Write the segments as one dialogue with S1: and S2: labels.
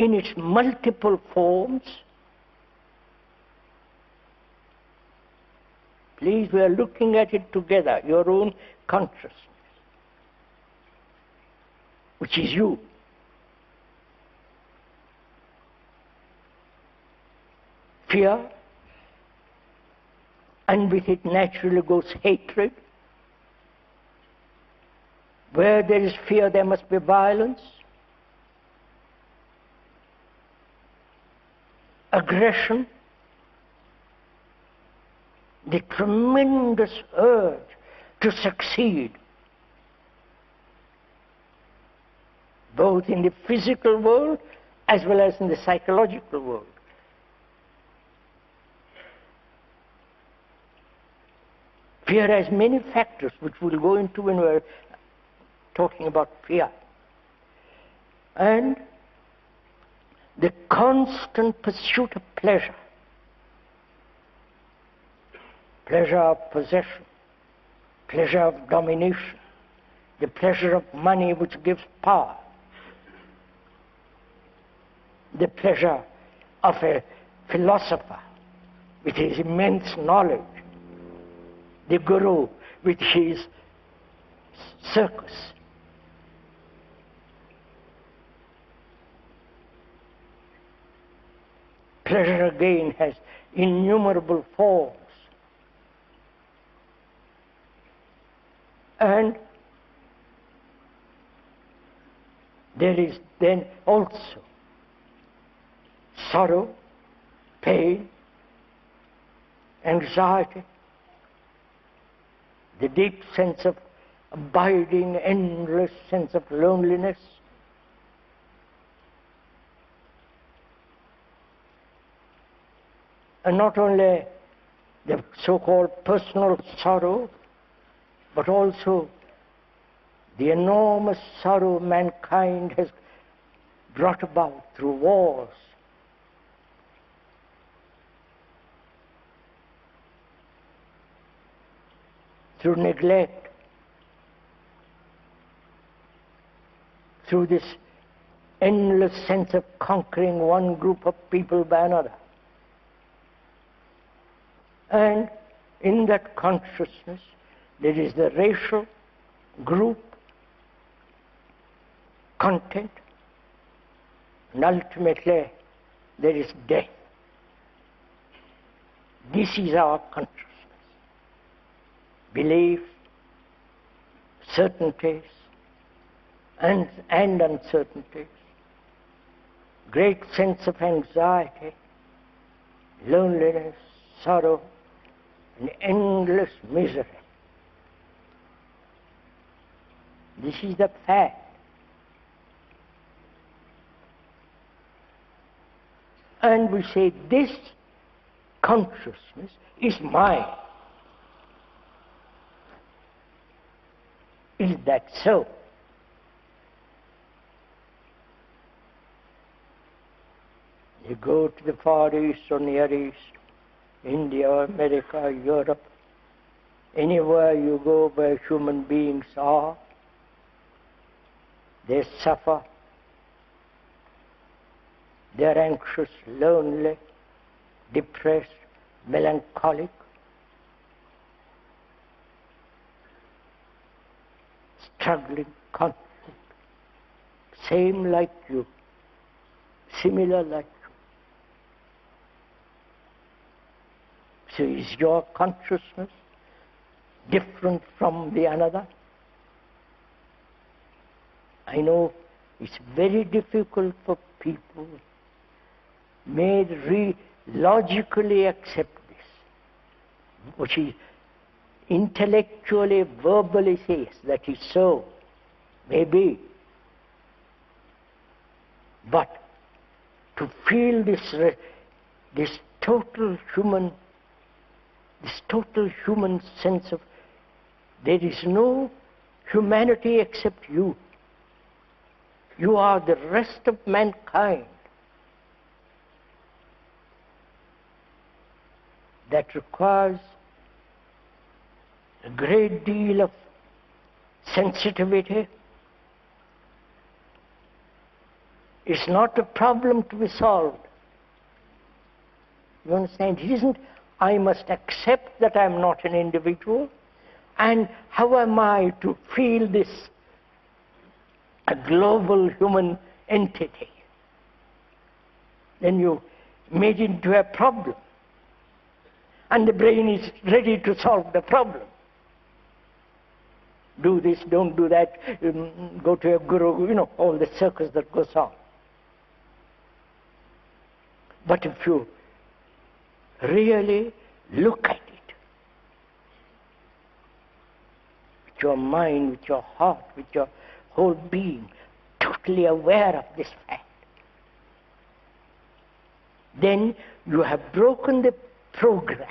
S1: in its multiple forms. Please, we are looking at it together, your own consciousness, which is you. Fear, and with it naturally goes hatred. Where there is fear, there must be violence, aggression, the tremendous urge to succeed, both in the physical world as well as in the psychological world. Fear has many factors, which we'll go into when we're talking about fear. And the constant pursuit of pleasure. Pleasure of possession, pleasure of domination, the pleasure of money which gives power, the pleasure of a philosopher with his immense knowledge, the guru with his circus. Pleasure again has innumerable forms. And there is then also sorrow, pain, anxiety, the deep sense of abiding, endless sense of loneliness. And not only the so-called personal sorrow, but also the enormous sorrow mankind has brought about through wars, through neglect, through this endless sense of conquering one group of people by another. And in that consciousness, there is the racial, group, content, and ultimately there is death. This is our consciousness. Belief, certainties, and uncertainties, great sense of anxiety, loneliness, sorrow, and endless misery. This is the fact. And we say, this consciousness is mine. Is that so? You go to the Far East or Near East, India, America, Europe, anywhere you go where human beings are, they suffer, they're anxious, lonely, depressed, melancholic, struggling, conflict, same like you, similar like you. So is your consciousness different from the another? I know it's very difficult for people may logically accept this, which is intellectually, verbally says that is so, maybe. But to feel this total human sense of there is no humanity except you. You are the rest of mankind. That requires a great deal of sensitivity, It's not a problem to be solved. You understand? It isn't, I must accept that I'm not an individual, and how am I to feel this a global human entity? Then you made it into a problem, and the brain is ready to solve the problem. Do this, don't do that, go to a guru, all the circus that goes on. But if you really look at it with your mind, with your heart, with your whole being, totally aware of this fact, then you have broken the program.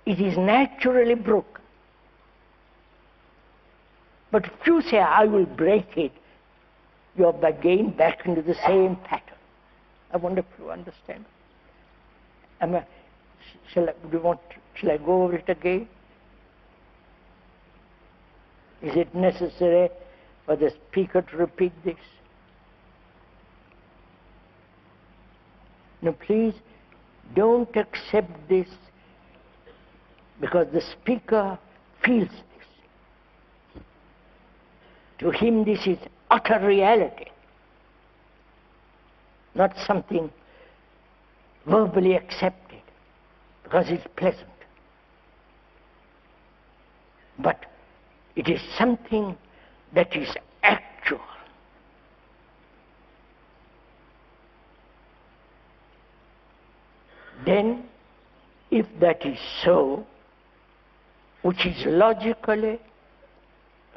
S1: It is naturally broken. But if you say, I will break it, you're again back into the same pattern. I wonder if you understand. Shall I go over it again? Is it necessary for the speaker to repeat this? No, please don't accept this because the speaker feels this. To him this is utter reality, not something verbally accepted because it's pleasant. But it is something that is actual. Then, if that is so, which is logically,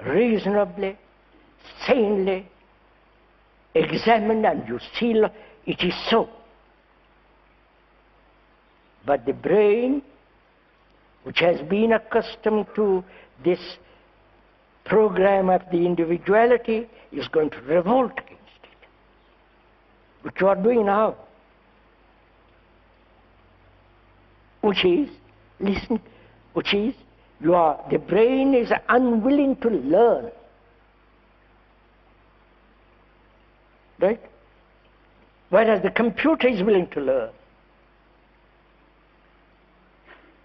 S1: reasonably, sanely examined, and you see it is so. But the brain, which has been accustomed to this program of the individuality, is going to revolt against it, which you are doing now. Which is, listen, the brain is unwilling to learn. Right? Whereas the computer is willing to learn.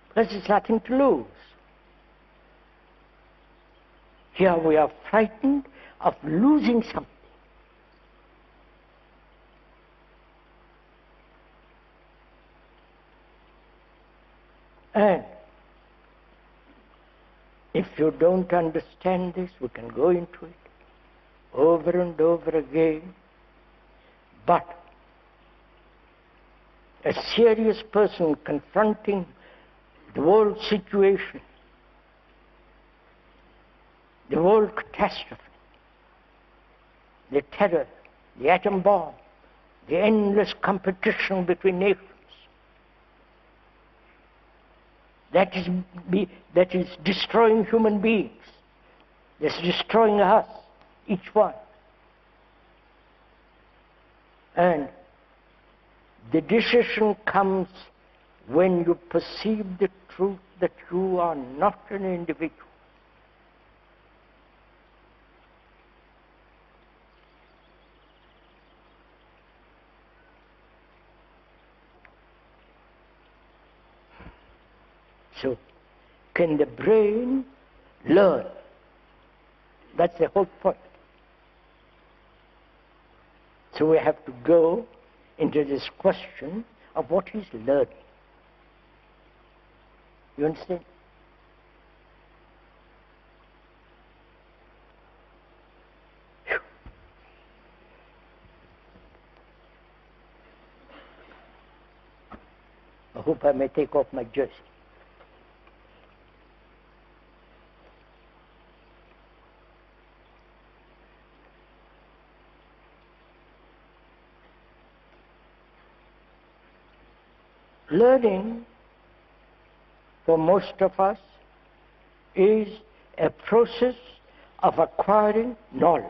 S1: Because it's nothing to lose. Here we are frightened of losing something. And if you don't understand this, we can go into it over and over again. But a serious person confronting the world situation, the world catastrophe, the terror, the atom bomb, the endless competition between nations, that is destroying human beings, that's destroying us, each one. And the decision comes when you perceive the truth that you are not an individual. So, can the brain learn? That's the whole point. So we have to go into this question of what is learning. You understand? Whew. I hope I may take off my jersey. Learning, for most of us, is a process of acquiring knowledge.